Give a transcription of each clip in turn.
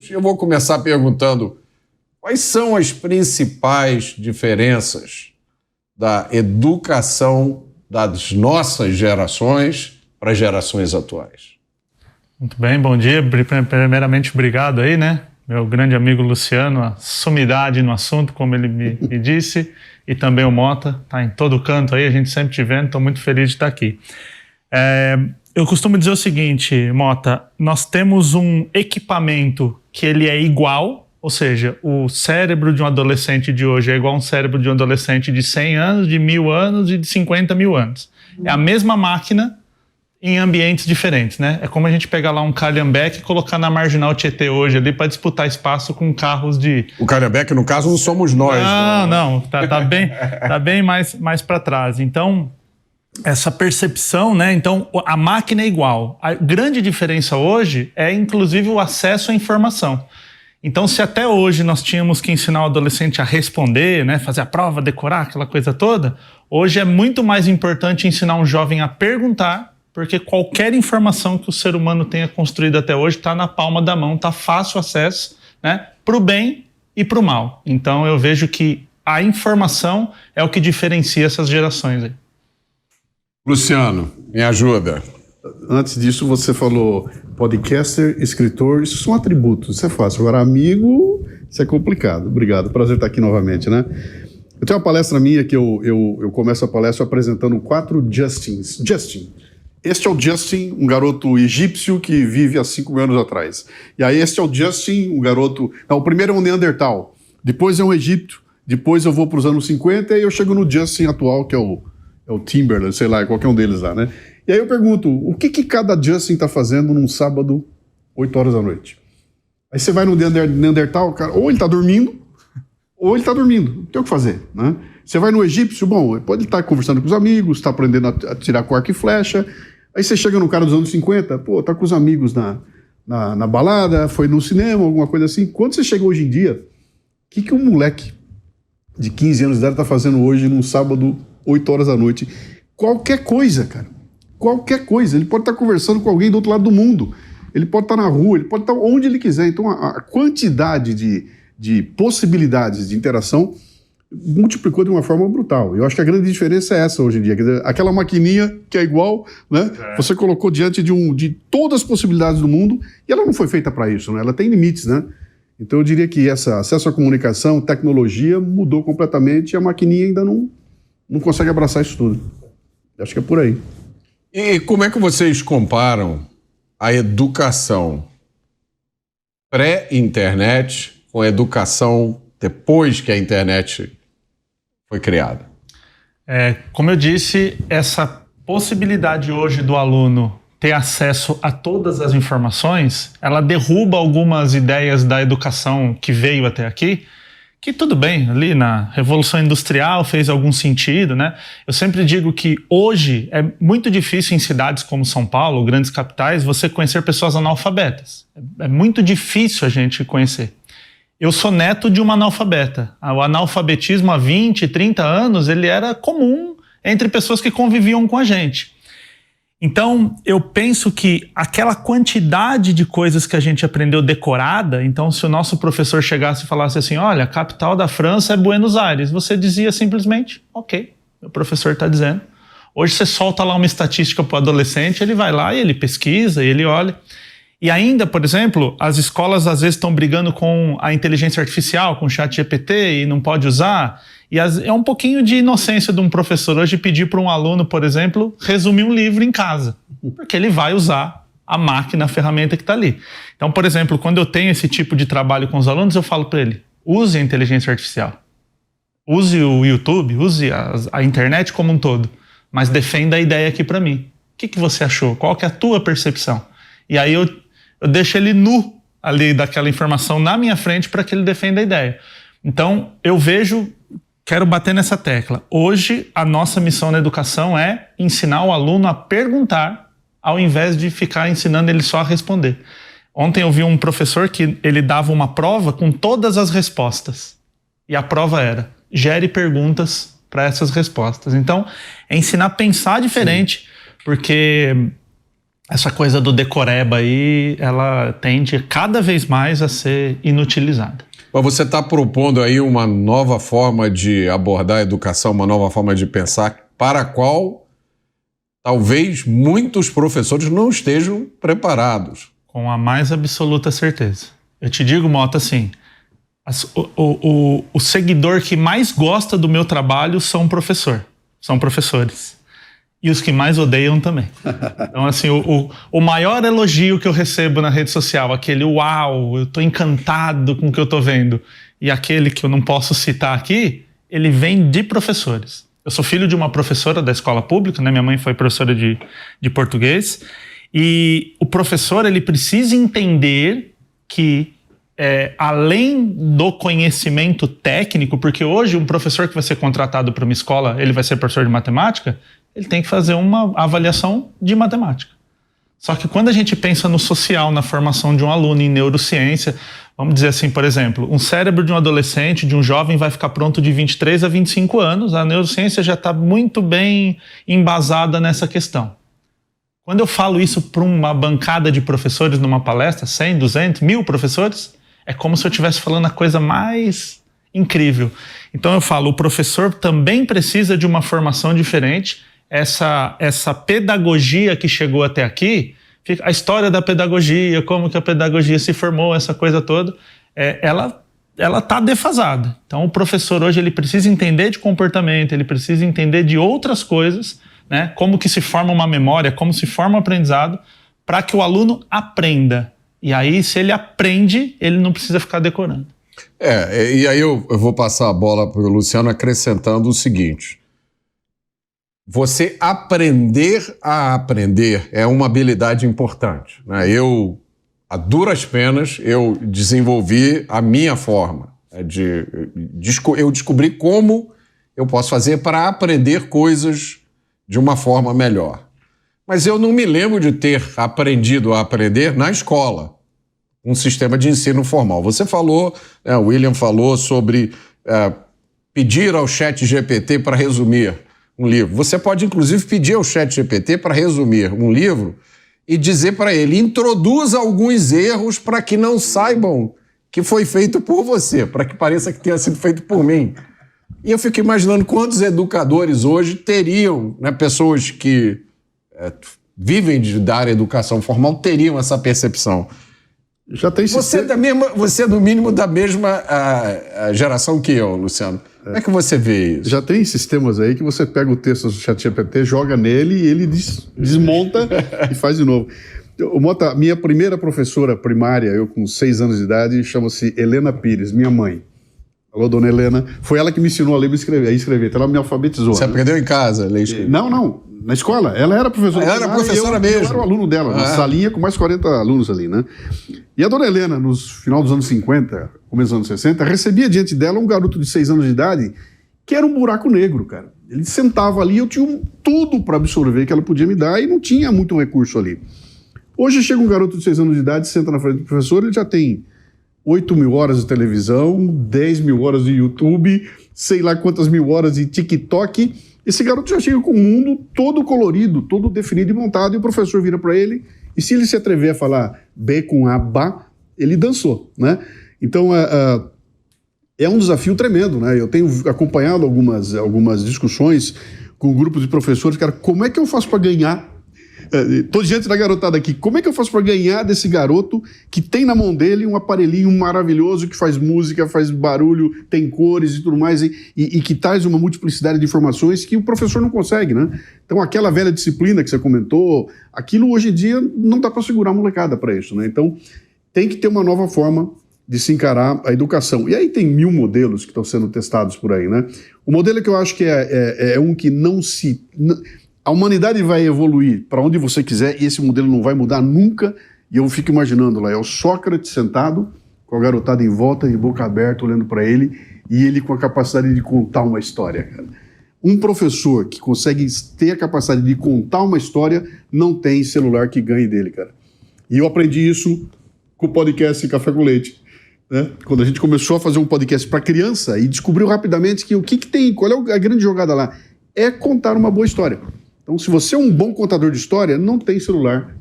Eu vou começar perguntando quais são as principais diferenças da educação das nossas gerações para as gerações atuais. Muito bem, bom dia. Primeiramente, obrigado aí, né? Meu grande amigo Luciano, a sumidade no assunto, como ele me disse, e também o Mota, tá em todo canto aí, a gente sempre te vendo, estou muito feliz de estar aqui. Eu costumo dizer o seguinte, Mota, nós temos um equipamento que ele é igual, ou seja, o cérebro de um adolescente de hoje é igual a um cérebro de um adolescente de 100 anos, de 1000 anos e de 50 mil anos. É a mesma máquina em ambientes diferentes, né? É como a gente pegar lá um Calhambeque e colocar na Marginal Tietê hoje ali para disputar espaço com carros de... O Calhambeque, no caso, não somos nós. Não, tá bem mais para trás. Então, essa percepção, né? Então, a máquina é igual. A grande diferença hoje é, inclusive, o acesso à informação. Então, se até hoje nós tínhamos que ensinar o adolescente a responder, né? Fazer a prova, decorar, aquela coisa toda, hoje é muito mais importante ensinar um jovem a perguntar, porque qualquer informação que o ser humano tenha construído até hoje está na palma da mão, está fácil acesso, né, para o bem e para o mal. Então eu vejo que a informação é o que diferencia essas gerações aí. Luciano, me ajuda. Antes disso você falou podcaster, escritor, isso são atributos, isso é fácil. Agora amigo, isso é complicado. Obrigado, prazer estar aqui novamente, né? Eu tenho uma palestra minha que eu começo a palestra apresentando 4 Justins. Justin. Este é o Justin, um garoto egípcio que vive há 5 mil anos atrás. E aí este é o Justin, um garoto... Não, o primeiro é um Neandertal, depois é um egípcio, depois eu vou para os anos 50 e eu chego no Justin atual, que é o Timberland, sei lá, qualquer um deles lá, né? E aí eu pergunto, o que cada Justin está fazendo num sábado, 8 horas da noite? Aí você vai no Neandertal, cara, ou ele está dormindo, não tem o que fazer, né? Você vai no egípcio, bom, pode estar conversando com os amigos, está aprendendo a tirar com arco e flecha. Aí você chega no cara dos anos 50, pô, tá com os amigos na balada, foi no cinema, alguma coisa assim. Quando você chega hoje em dia, o que um moleque de 15 anos de idade tá fazendo hoje num sábado, 8 horas da noite? Qualquer coisa, cara. Qualquer coisa. Ele pode estar conversando com alguém do outro lado do mundo. Ele pode estar na rua, ele pode estar onde ele quiser. Então a quantidade de possibilidades de interação multiplicou de uma forma brutal. Eu acho que a grande diferença é essa hoje em dia. Quer dizer, aquela maquininha que é igual, né? Você colocou diante de todas as possibilidades do mundo e ela não foi feita para isso, né? Ela tem limites, né? Então eu diria que esse acesso à comunicação, tecnologia, mudou completamente e a maquininha ainda não consegue abraçar isso tudo. Acho que é por aí. E como é que vocês comparam a educação pré-internet com a educação depois que a internet foi criada? Como eu disse, essa possibilidade hoje do aluno ter acesso a todas as informações, ela derruba algumas ideias da educação que veio até aqui, que tudo bem, ali na Revolução Industrial fez algum sentido, né? Eu sempre digo que hoje é muito difícil em cidades como São Paulo, grandes capitais, você conhecer pessoas analfabetas. É muito difícil a gente conhecer. Eu sou neto de uma analfabeta. O analfabetismo há 20, 30 anos, ele era comum entre pessoas que conviviam com a gente. Então, eu penso que aquela quantidade de coisas que a gente aprendeu decorada, então se o nosso professor chegasse e falasse assim, olha, a capital da França é Buenos Aires, você dizia simplesmente, ok, o professor está dizendo. Hoje você solta lá uma estatística para o adolescente, ele vai lá e ele pesquisa, e ele olha. E ainda, por exemplo, as escolas às vezes estão brigando com a inteligência artificial, com o ChatGPT e não pode usar. E é um pouquinho de inocência de um professor hoje pedir para um aluno, por exemplo, resumir um livro em casa. Porque ele vai usar a máquina, a ferramenta que está ali. Então, por exemplo, quando eu tenho esse tipo de trabalho com os alunos, eu falo para ele, use a inteligência artificial. Use o YouTube, use a internet como um todo. Mas defenda a ideia aqui para mim. O que você achou? Qual que é a tua percepção? E aí eu deixo ele nu ali daquela informação na minha frente para que ele defenda a ideia. Então, eu quero bater nessa tecla. Hoje, a nossa missão na educação é ensinar o aluno a perguntar, ao invés de ficar ensinando ele só a responder. Ontem eu vi um professor que ele dava uma prova com todas as respostas. E a prova era, gere perguntas para essas respostas. Então, é ensinar a pensar diferente, porque essa coisa do decoreba aí, ela tende cada vez mais a ser inutilizada. Mas você está propondo aí uma nova forma de abordar a educação, uma nova forma de pensar, para a qual talvez muitos professores não estejam preparados. Com a mais absoluta certeza. Eu te digo, Mota, assim, o seguidor que mais gosta do meu trabalho são professores. E os que mais odeiam também. Então, assim, o maior elogio que eu recebo na rede social, aquele uau, eu tô encantado com o que eu tô vendo, e aquele que eu não posso citar aqui, ele vem de professores. Eu sou filho de uma professora da escola pública, né? Minha mãe foi professora de português, e o professor, ele precisa entender que, além do conhecimento técnico, porque hoje um professor que vai ser contratado para uma escola, ele vai ser professor de matemática, ele tem que fazer uma avaliação de matemática. Só que quando a gente pensa no social, na formação de um aluno em neurociência, vamos dizer assim, por exemplo, um cérebro de um adolescente, de um jovem, vai ficar pronto de 23 a 25 anos, a neurociência já está muito bem embasada nessa questão. Quando eu falo isso para uma bancada de professores numa palestra, 100, 200, 1000 professores, é como se eu estivesse falando a coisa mais incrível. Então eu falo, o professor também precisa de uma formação diferente. Essa pedagogia que chegou até aqui, a história da pedagogia, como que a pedagogia se formou, essa coisa toda, ela está defasada. Então o professor hoje ele precisa entender de comportamento, ele precisa entender de outras coisas, né? Como que se forma uma memória, como se forma um aprendizado, para que o aluno aprenda. E aí, se ele aprende, ele não precisa ficar decorando. E aí eu vou passar a bola para o Luciano acrescentando o seguinte. Você aprender a aprender é uma habilidade importante, né? A duras penas, eu desenvolvi a minha forma. Eu descobri como eu posso fazer para aprender coisas de uma forma melhor. Mas eu não me lembro de ter aprendido a aprender na escola, um sistema de ensino formal. Você falou, o William falou sobre pedir ao ChatGPT para resumir um livro. Você pode, inclusive, pedir ao ChatGPT para resumir um livro e dizer para ele, introduza alguns erros para que não saibam que foi feito por você, para que pareça que tenha sido feito por mim. E eu fico imaginando quantos educadores hoje teriam, né, pessoas que vivem da área de educação formal, teriam essa percepção. Já tem Você é no mínimo da mesma geração que eu, Luciano. Como é que você vê isso? Já tem sistemas aí que você pega o texto do ChatGPT, joga nele e ele desmonta e faz de novo. Mota, minha primeira professora primária, eu com 6 anos de idade, chama-se Helena Pires, minha mãe. Alô, dona Helena. Foi ela que me ensinou a ler e escrever. Então ela me alfabetizou. Você aprendeu em casa a ler e escrever? Não. Na escola. Ela era professora. Ela era professora mesmo. Eu era o aluno dela, na salinha com mais 40 alunos ali, né? E a dona Helena, nos final dos anos 50, começo dos anos 60, recebia diante dela um garoto de 6 anos de idade que era um buraco negro, cara. Ele sentava ali, eu tinha tudo para absorver que ela podia me dar e não tinha muito recurso ali. Hoje chega um garoto de 6 anos de idade, senta na frente do professor, ele já tem 8.000 horas de televisão, 10.000 horas de YouTube, sei lá quantas mil horas de TikTok. Esse garoto já chega com o mundo todo colorido, todo definido e montado, e o professor vira para ele, e se ele se atrever a falar B com A, ba, ele dançou, né? Então, é um desafio tremendo, né? Eu tenho acompanhado algumas discussões com grupos de professores, cara, como é que eu faço para ganhar? Tô diante da garotada aqui, como é que eu faço para ganhar desse garoto que tem na mão dele um aparelhinho maravilhoso que faz música, faz barulho, tem cores e tudo mais, e que traz uma multiplicidade de informações que o professor não consegue, né? Então aquela velha disciplina que você comentou, aquilo hoje em dia não dá para segurar a molecada para isso, né? Então tem que ter uma nova forma de se encarar a educação. E aí tem 1000 modelos que estão sendo testados por aí, né? O modelo que eu acho que é um que não se... A humanidade vai evoluir para onde você quiser e esse modelo não vai mudar nunca. E eu fico imaginando lá, é o Sócrates sentado, com a garotada em volta, de boca aberta, olhando para ele, e ele com a capacidade de contar uma história, cara. Um professor que consegue ter a capacidade de contar uma história, não tem celular que ganhe dele, cara. E eu aprendi isso com o podcast Café com Leite, né? Quando a gente começou a fazer um podcast para criança e descobriu rapidamente que o que tem, qual é a grande jogada lá? É contar uma boa história. Então, se você é um bom contador de história, não tem celular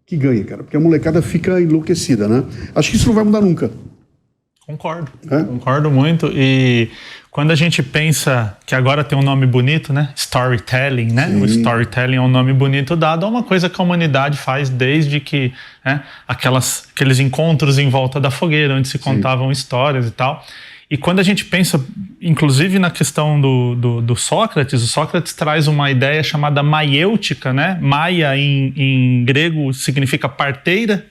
que ganha, cara, porque a molecada fica enlouquecida, né? Acho que isso não vai mudar nunca. Concordo, concordo muito. E quando a gente pensa que agora tem um nome bonito, né? Storytelling, né? Sim. O storytelling é um nome bonito dado a uma coisa que a humanidade faz desde que, né? Aqueles encontros em volta da fogueira, onde se contavam histórias e tal. E quando a gente pensa, inclusive na questão do Sócrates, o Sócrates traz uma ideia chamada maiêutica, né? Maia em grego significa parteira.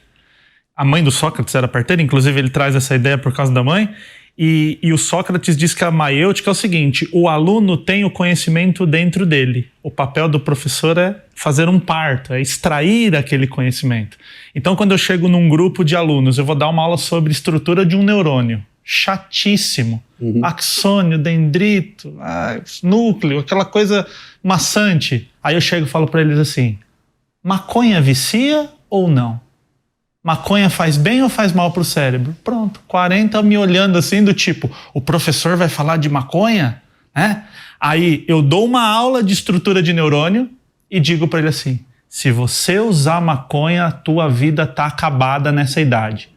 A mãe do Sócrates era parteira, inclusive ele traz essa ideia por causa da mãe. E o Sócrates diz que a maiêutica é o seguinte: o aluno tem o conhecimento dentro dele. O papel do professor é fazer um parto, é extrair aquele conhecimento. Então, quando eu chego num grupo de alunos, eu vou dar uma aula sobre estrutura de um neurônio. Chatíssimo. Axônio, dendrito, núcleo, aquela coisa maçante. Aí eu chego e falo para eles assim: maconha vicia ou não? Maconha faz bem ou faz mal pro cérebro? Pronto, 40 me olhando assim do tipo, o professor vai falar de maconha? Né? Aí eu dou uma aula de estrutura de neurônio e digo para ele assim: se você usar maconha, a tua vida tá acabada nessa idade.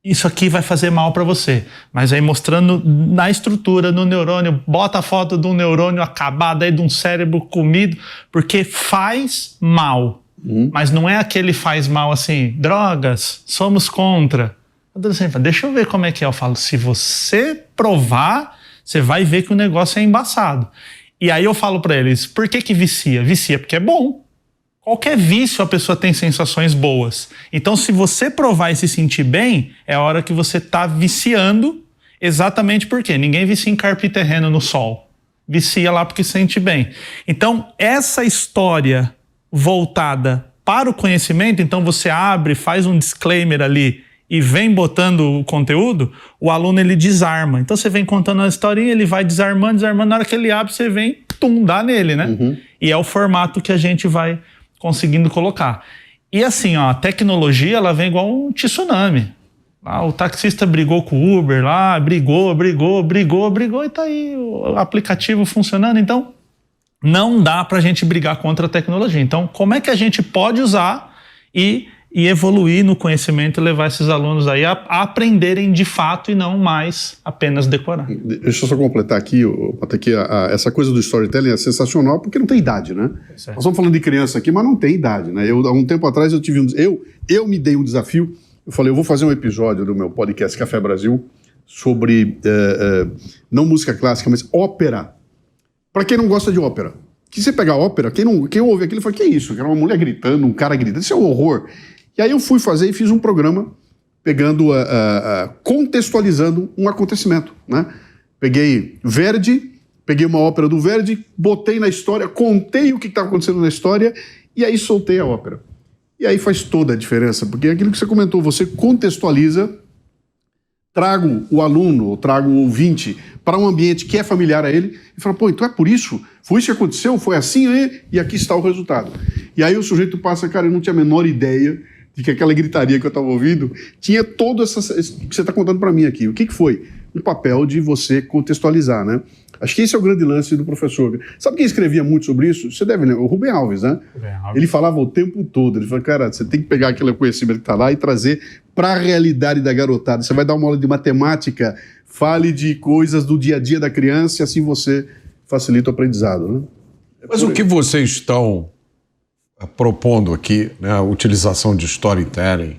Isso aqui vai fazer mal para você. Mas aí mostrando na estrutura, no neurônio, bota a foto de um neurônio acabado aí, de um cérebro comido, porque faz mal. Mas não é aquele faz mal assim, drogas, somos contra. Deixa eu ver como é que é. Eu falo, se você provar, você vai ver que o negócio é embaçado. E aí eu falo para eles, por que vicia? Vicia porque é bom. Qualquer vício a pessoa tem sensações boas. Então se você provar e se sentir bem, é a hora que você está viciando, exatamente porque ninguém vicia em carpir terreno no sol. Vicia lá porque se sente bem. Então essa história voltada para o conhecimento, então você abre, faz um disclaimer ali e vem botando o conteúdo, o aluno ele desarma. Então você vem contando a historinha, ele vai desarmando, na hora que ele abre, você vem, dá nele, né? E é o formato que a gente vai conseguindo colocar. E assim, ó, a tecnologia, ela vem igual um tsunami. O taxista brigou com o Uber lá, brigou e tá aí o aplicativo funcionando. Então, não dá para a gente brigar contra a tecnologia. Então, como é que a gente pode usar e evoluir no conhecimento e levar esses alunos aí a aprenderem de fato e não mais apenas decorar? Deixa eu só completar aqui, essa coisa do storytelling é sensacional porque não tem idade, né? Nós estamos falando de criança aqui, mas não tem idade, né? Há um tempo atrás eu me dei um desafio, eu falei, eu vou fazer um episódio do meu podcast Café Brasil sobre, não música clássica, mas ópera. Para quem não gosta de ópera, que você pegar ópera, quem ouve aquilo fala, que é isso? Que era uma mulher gritando, um cara gritando, isso é um horror. E aí eu fui fazer e fiz um programa pegando, contextualizando um acontecimento, né? Peguei Verdi, peguei uma ópera do Verdi, botei na história, contei o que estava acontecendo na história e aí soltei a ópera. E aí faz toda a diferença, porque é aquilo que você comentou, você contextualiza, trago o aluno, ou trago o ouvinte para um ambiente que é familiar a ele e fala, então é por isso? Foi isso que aconteceu? Foi assim? E aqui está o resultado. E aí o sujeito passa, cara, eu não tinha a menor ideia de que aquela gritaria que eu estava ouvindo tinha todo isso que você está contando para mim aqui. O que foi? Um papel de você contextualizar, né? Acho que esse é o grande lance do professor. Sabe quem escrevia muito sobre isso? Você deve lembrar, o Rubem Alves, né? Ele falava o tempo todo, ele falou, cara, você tem que pegar aquele conhecimento que está lá e trazer para a realidade da garotada. Você vai dar uma aula de matemática, fale de coisas do dia a dia da criança e assim você facilita o aprendizado, né? Mas o que vocês estão propondo aqui, né, a utilização de storytelling,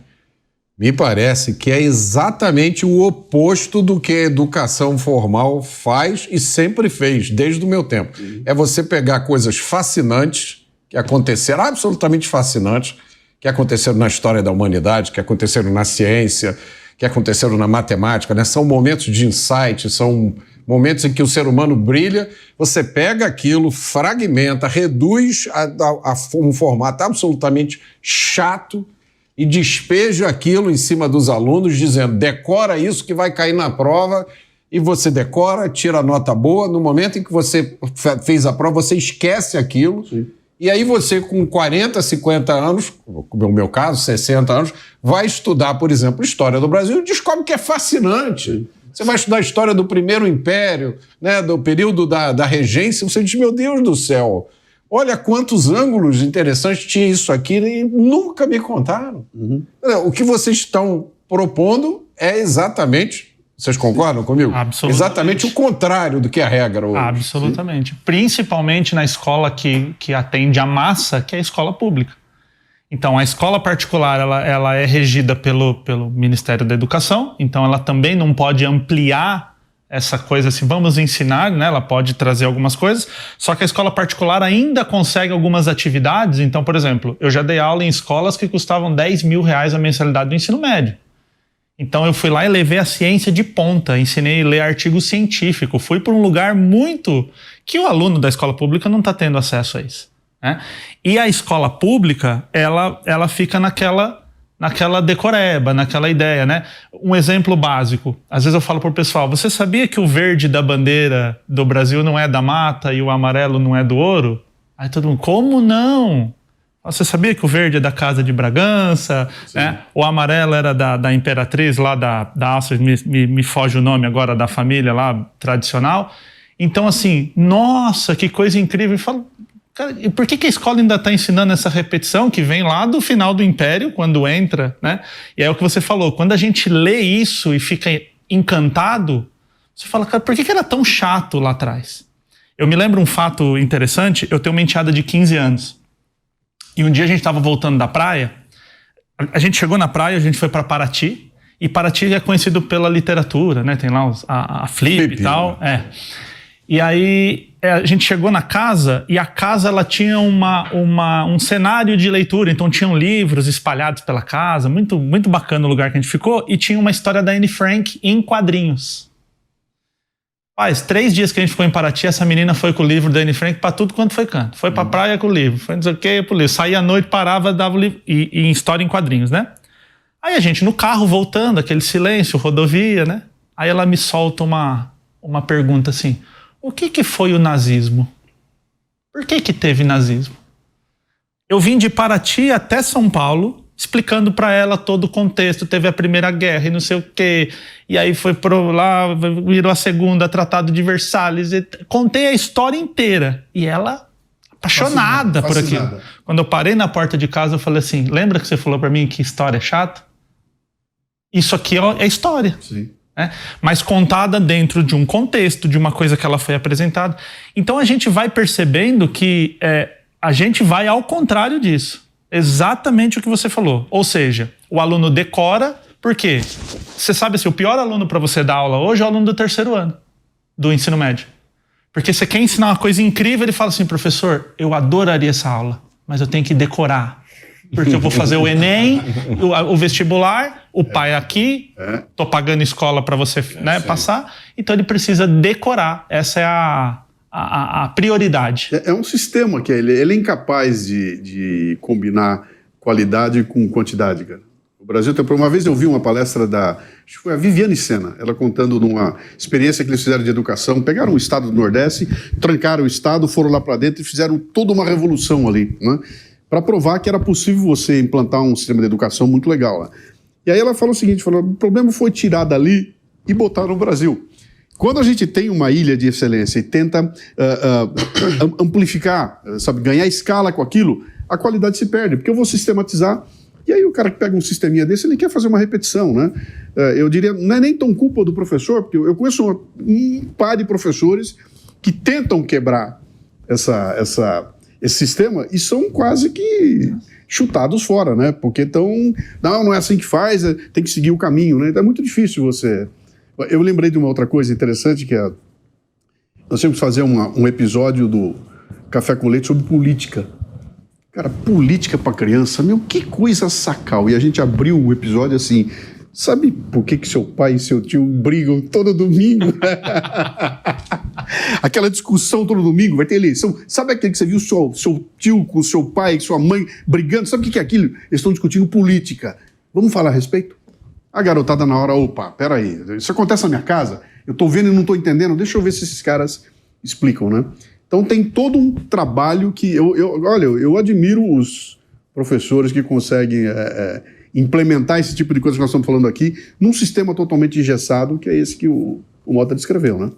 me parece que é exatamente o oposto do que a educação formal faz e sempre fez, desde o meu tempo. É você pegar coisas fascinantes, que aconteceram, absolutamente fascinantes, que aconteceram na história da humanidade, que aconteceram na ciência, que aconteceram na matemática, né? São momentos de insight, são momentos em que o ser humano brilha, você pega aquilo, fragmenta, reduz a um formato absolutamente chato, e despeja aquilo em cima dos alunos, dizendo, decora isso que vai cair na prova, e você decora, tira nota boa, no momento em que você fez a prova, você esquece aquilo, sim. E aí você com 40, 50 anos, no meu caso, 60 anos, vai estudar, por exemplo, História do Brasil e descobre que é fascinante. Sim. Você vai estudar a história do Primeiro Império, né, do período da regência, você diz, meu Deus do céu, Olha quantos ângulos interessantes tinha isso aqui e nunca me contaram. O que vocês estão propondo é exatamente, vocês concordam comigo? Absolutamente. Exatamente o contrário do que a regra hoje. Absolutamente. Principalmente na escola que atende a massa, que é a escola pública. Então, a escola particular, ela é regida pelo Ministério da Educação, então ela também não pode ampliar essa coisa assim, vamos ensinar, né? Ela pode trazer algumas coisas, só que a escola particular ainda consegue algumas atividades. Então, por exemplo, eu já dei aula em escolas que custavam R$10 mil a mensalidade do ensino médio. Então eu fui lá e levei a ciência de ponta, ensinei a ler artigo científico, fui para um lugar muito que o aluno da escola pública não está tendo acesso a isso, né? E a escola pública, ela fica naquela decoreba, naquela ideia, né? Um exemplo básico, às vezes eu falo pro pessoal, você sabia que o verde da bandeira do Brasil não é da mata e o amarelo não é do ouro? Aí todo mundo, como não? Você sabia que o verde é da Casa de Bragança, né? O amarelo era da imperatriz lá da Áustria, me foge o nome agora, da família lá tradicional. Então assim, nossa, que coisa incrível. Eu falo, cara, e por que a escola ainda está ensinando essa repetição que vem lá do final do Império, quando entra, né? E é o que você falou, quando a gente lê isso e fica encantado, você fala, cara, por que era tão chato lá atrás? Eu me lembro um fato interessante, eu tenho uma enteada de 15 anos. E um dia a gente estava voltando da praia, a gente chegou na praia, a gente foi para Paraty, e Paraty é conhecido pela literatura, né? Tem lá a Flip e tal, E aí a gente chegou na casa, e a casa ela tinha um cenário de leitura, então tinham livros espalhados pela casa, muito, muito bacana o lugar que a gente ficou, e tinha uma história da Anne Frank em quadrinhos. Faz 3 dias que a gente ficou em Paraty, essa menina foi com o livro da Anne Frank para tudo quanto foi canto. Foi pra praia com o livro, foi não sei o que, pro livro. Saía à noite, parava, dava o livro, e em história em quadrinhos, né? Aí a gente no carro, voltando, aquele silêncio, rodovia, né? Aí ela me solta uma pergunta assim, o que foi o nazismo? Por que teve nazismo? Eu vim de Paraty até São Paulo, explicando para ela todo o contexto, teve a Primeira Guerra e não sei o quê, e aí foi lá, virou a Segunda, Tratado de Versalhes, e contei a história inteira, e ela apaixonada por aquilo. Quando eu parei na porta de casa, eu falei assim, lembra que você falou para mim que história é chata? Isso aqui é história. Sim. Mas contada dentro de um contexto, de uma coisa que ela foi apresentada. Então a gente vai percebendo que a gente vai ao contrário disso. Exatamente o que você falou. Ou seja, o aluno decora, por quê? Você sabe assim, o pior aluno para você dar aula hoje é o aluno do 3º ano do ensino médio. Porque você quer ensinar uma coisa incrível, ele fala assim, professor, eu adoraria essa aula, mas eu tenho que decorar. Porque eu vou fazer o Enem, o vestibular, o pai aqui, tô pagando escola para você passar, então ele precisa decorar. Essa é a prioridade. É um sistema que ele é incapaz de combinar qualidade com quantidade, cara. O Brasil tem... Uma vez eu vi uma palestra acho que foi a Viviane Sena, ela contando numa experiência que eles fizeram de educação, pegaram o estado do Nordeste, trancaram o estado, foram lá para dentro e fizeram toda uma revolução ali, né? Para provar que era possível você implantar um sistema de educação muito legal lá. E aí ela falou o seguinte, o problema foi tirar dali e botar no Brasil. Quando a gente tem uma ilha de excelência e tenta amplificar, sabe, ganhar escala com aquilo, a qualidade se perde, porque eu vou sistematizar, e aí o cara que pega um sisteminha desse, ele quer fazer uma repetição, né? Eu diria, não é nem tão culpa do professor, porque eu conheço um par de professores que tentam quebrar esse sistema e são quase que chutados fora, né? Porque não é assim que faz, tem que seguir o caminho, né? Então é muito difícil você... Eu lembrei de uma outra coisa interessante, que nós temos que fazer um episódio do Café com Leite sobre política. Cara, política para criança, que coisa sacal. E a gente abriu o episódio assim, sabe por que seu pai e seu tio brigam todo domingo? Aquela discussão todo domingo, vai ter eleição. Sabe aquele que você viu seu tio com seu pai, sua mãe brigando? Sabe o que é aquilo? Eles estão discutindo política. Vamos falar a respeito? A garotada na hora, opa, peraí, isso acontece na minha casa? Eu tô vendo e não tô entendendo, deixa eu ver se esses caras explicam, né? Então tem todo um trabalho que olha, eu admiro os professores que conseguem implementar esse tipo de coisa que nós estamos falando aqui num sistema totalmente engessado, que é esse que o Mota descreveu, né?